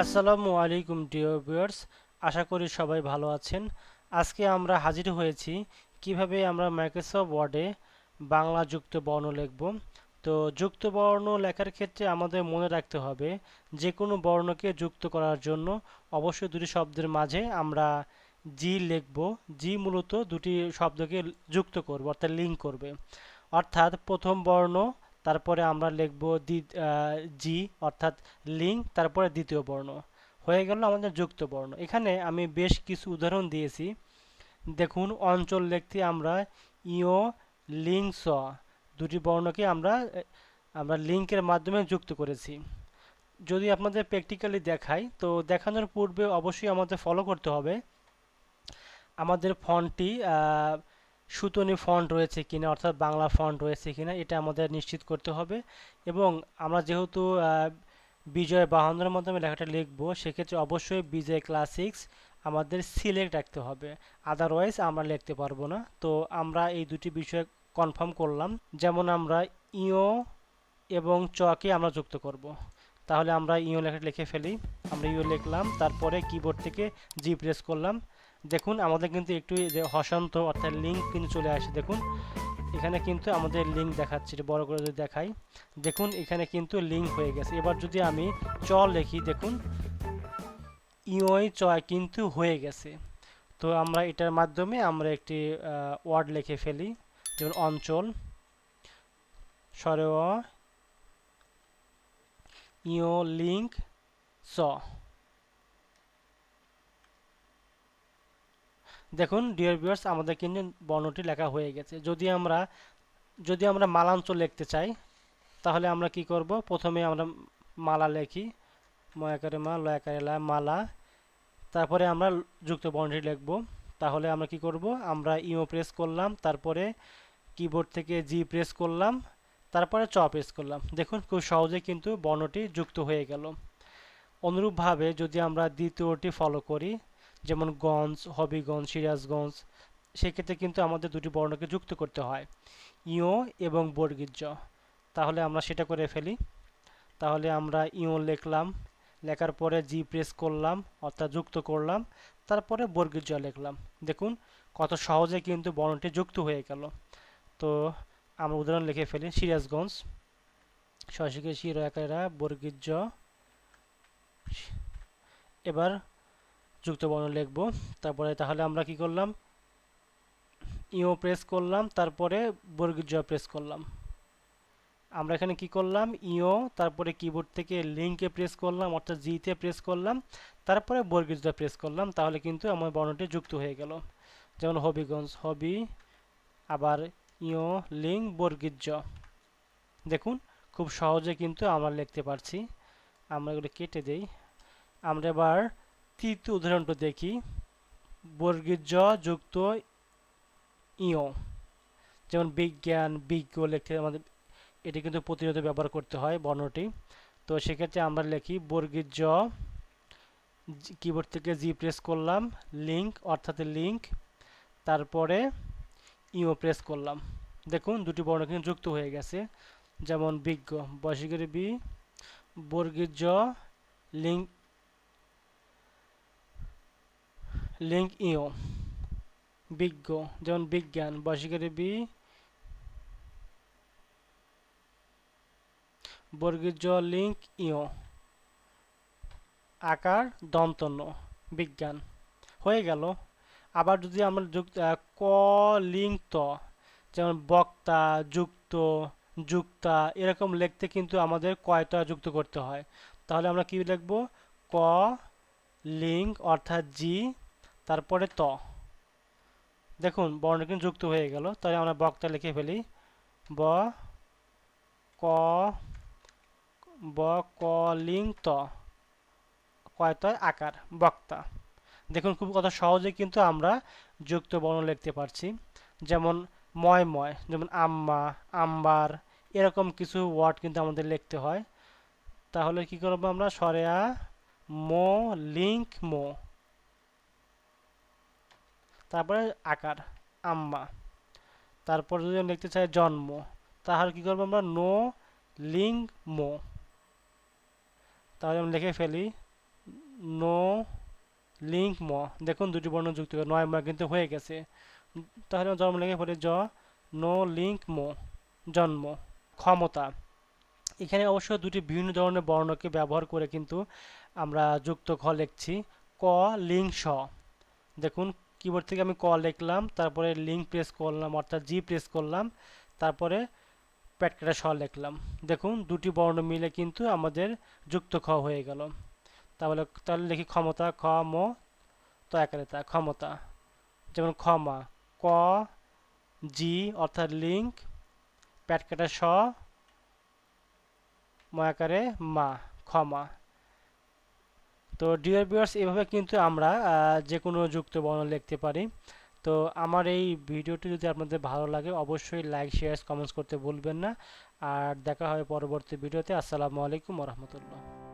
আসসালামু আলাইকুম dear viewers, আশা করি সবাই ভালো আছেন। আজকে আমরা হাজির হয়েছি কিভাবে আমরা মাইক্রোসফট ওয়ার্ডে বাংলা যুক্ত বর্ণ লিখব। তো যুক্ত বর্ণ লেখার ক্ষেত্রে আমাদের মনে রাখতে হবে যে কোনো বর্ণকে যুক্ত করার জন্য অবশ্যই দুটি শব্দের মাঝে আমরা জি লিখব। জি মূলত দুটি শব্দকে যুক্ত করবে, অর্থাৎ লিঙ্ক করবে। অর্থাৎ প্রথম বর্ণ, তারপরে আমরা লিখব জি, অর্থাৎ লিঙ্ক, তারপরে দ্বিতীয় বর্ণ। হয়ে গেল আমাদের যুক্ত বর্ণ। এখানে আমি বেশ কিছু উদাহরণ দিয়েছি। দেখুন, অঞ্চল লিখতে আমরা ইও, লিঙ্ক, স দুটি বর্ণকে আমরা আমরা লিঙ্কের মাধ্যমে যুক্ত করেছি। যদি আপনাদের প্র্যাকটিক্যালি দেখাই, তো দেখানোর পূর্বে অবশ্যই আমাদের ফলো করতে হবে আমাদের ফন্টটি সুতনি ফন্ট রয়েছে কিনা, অর্থাৎ বাংলা ফন্ট রয়েছে কিনা, এটা আমাদের নিশ্চিত করতে হবে। এবং আমরা যেহেতু বিজয় 52-এর মাধ্যমে লেখাটা লিখব, সেক্ষেত্রে অবশ্যই বিজয় ক্লাসিক্স আমাদের সিলেক্ট রাখতে হবে, আদারওয়াইজ আমরা লিখতে পারবো না। তো আমরা এই দুটি বিষয় কনফার্ম করলাম। যেমন আমরা ইও এবং চকে আমরা যুক্ত করব। তাহলে আমরা ইও লেখাটা লিখে ফেলি। আমরা ইও লিখলাম, তারপরে কিবোর্ড থেকে জি প্রেস করলাম। দেখুন, আমাদের কিন্তু একটু যে হসান্ত অর্থাৎ লিঙ্ক কিন্তু চলে আসে। দেখুন, এখানে কিন্তু আমাদের লিঙ্ক দেখাচ্ছে। এটা বড় করে যদি দেখাই, দেখুন এখানে কিন্তু লিঙ্ক হয়ে গেছে। এবার যদি আমি চ লিখি, দেখুন ইওই চ কিন্তু হয়ে গেছে। তো আমরা এটার মাধ্যমে আমরা একটি ওয়ার্ড লিখে ফেলি, যেমন অঞ্চল, সরেও, ইও, লিঙ্ক, চ। দেখুন ডিয়ার ভিউয়ার্স, আমাদের কিন্তু বর্ণটি লেখা হয়ে গেছে। যদি আমরা মালাঞ্চল লিখতে চাই, তাহলে আমরা কি করব? প্রথমে আমরা মালা লিখি, ময়াকারে মা, লয়াকারে লা, মালা। তারপরে আমরা যুক্ত বর্ণটি লিখব। তাহলে আমরা কি করব? আমরা ইও প্রেস করলাম, তারপরে কিবোর্ড থেকে জি প্রেস করলাম, তারপরে চ প্রেস করলাম। দেখুন, খুব সহজে কিন্তু বর্ণটি যুক্ত হয়ে গেল। অনুরূপভাবে যদি আমরা দ্বিতীয়টি ফলো করি, যেমন গঞ্জ, হবিগঞ্জ, সিরাজগঞ্জ, সেক্ষেত্রে কিন্তু আমাদের দুটি বর্ণকে যুক্ত করতে হয়, ইও এবং বর্গীয় জ। তাহলে আমরা সেটা করে ফেলি। তাহলে আমরা ইও লিখলাম, লেখার পরে জি প্রেস করলাম, অর্থাৎ যুক্ত করলাম, তারপরে বর্গীয় জ লিখলাম। দেখুন কত সহজে কিন্তু বর্ণটি যুক্ত হয়ে গেল। তো আমরা উদাহরণ লিখে ফেলি, সিরাজগঞ্জ, সশিকে শির একারা বর্গীয় জ। এবার যুক্ত বর্ণ লিখব। তারপরে তাহলে আমরা কি করলাম? ইও প্রেস করলাম, তারপরে বর্গীয় জ প্রেস করলাম। আমরা এখানে কি করলাম? ইও, তারপরে কিবোর্ড থেকে লিঙ্কে প্রেস করলাম, অর্থাৎ জিতে প্রেস করলাম, তারপরে বর্গীয় জ প্রেস করলাম। তাহলে কিন্তু আমার বর্ণটি যুক্ত হয়ে গেল। যেমন হবিগঞ্জ, হবি, আবার ইও, লিঙ্ক, বর্গীয় জ। দেখুন খুব সহজে কিন্তু আমরা লিখতে পারছি। আমরা এগুলো কেটে দেই। আমরা এবার তৃতীয় উদাহরণটা দেখি, বর্গীয় জ যুক্ত ইও। যেমন বিজ্ঞান, বিজ্ঞ লিখতে আমাদের এটি কিন্তু প্রতিনিয়ত ব্যবহার করতে হয় বর্ণটি। তো সেক্ষেত্রে আমরা লিখি বর্গীয় জ, কিবোর্ড থেকে জি প্রেস করলাম, লিঙ্ক, অর্থাৎ লিঙ্ক, তারপরে ইও প্রেস করলাম। দেখুন দুটি বর্ণ কিন্তু যুক্ত হয়ে গেছে। যেমন বিজ্ঞ, বর্গীয় বি, বর্গীয় জ, লিঙ্ক, লিঙ্ক ইও, বিজ্ঞ। যেমন বিজ্ঞান, বর্গীয় বি, বর্গীয় জ, লিঙ্ক ইও, আকার দন্তন্য, বিজ্ঞান। হয়ে গেল। আবার যদি আমরা ক, লিঙ্ক, ত, যেমন বক্তা, যুক্ত, যুক্তা, এরকম লিখতে কিন্তু আমাদের কয়টা যুক্ত করতে হয়। তাহলে আমরা কি লিখব? ক, লিঙ্ক, অর্থাৎ জি, তারপরে ত। দেখুন বর্ণ কিন্তু যুক্ত হয়ে গেল। তাহলে আমরা বক্তা লিখে ফেলি, ব, ক, ব, ক, লিঙ্ক, ত, কয়তয় আকার, বক্তা। দেখুন খুব কত সহজে কিন্তু আমরা যুক্ত বর্ণ লিখতে পারছি। যেমন ময় ময়, যেমন আম্মা, আম্বার, এরকম কিছু ওয়ার্ড কিন্তু আমাদের লিখতে হয়। তাহলে কি করব? আমরা সরেয়া, মো, লিঙ্ক, মো, তারপরে আকার, আম্মা। তারপর যদি আমি লিখতে চাই জন্ম, তাহলে কি করবো? আমরা নো, লিঙ্ক, মো। তাহলে আমি লিখে ফেলি, নো লিঙ্ক ম, দেখুন দুটি বর্ণ যুক্ত করে ৯ ম কিন্তু হয়ে গেছে। তাহলে জন্ম লিখে পড়ে জ, নো লিঙ্ক মো, জন্ম। ক্ষমতা, এখানে অবশ্য দুটি বিভিন্ন ধরনের বর্ণকে ব্যবহার করে কিন্তু আমরা যুক্ত খ লিখছি। ক লিঙ্ক স, দেখুন কিবোর্ড থেকে আমি ক লিখলাম, তারপরে লিঙ্ক প্রেস করলাম অর্থাৎ জি প্রেস করলাম, তারপরে প্যাট কাটা স লিখলাম। দেখুন দুটি বর্ণ মিলে কিন্তু আমাদের যুক্ত খ হয়ে গেল। তাহলে লিখি ক্ষমতা, খ ম ত আকারে তা, ক্ষমতা। যেমন ক্ষমা, ক জি অর্থাৎ লিঙ্ক, প্যাট কাটা স, ম আকারে মা, ক্ষমা। তো ডিয়ার ভিউয়ার্স, এভাবে কিন্তু আমরা যে কোনো যুক্ত বর্ণ লিখতে পারি। তো আমার এই ভিডিওটি যদি আপনাদের ভালো লাগে অবশ্যই লাইক শেয়ার কমেন্টস করতে ভুলবেন না। আর দেখা হবে পরবর্তী ভিডিওতে। আসসালামু আলাইকুম ওয়া রাহমাতুল্লাহ।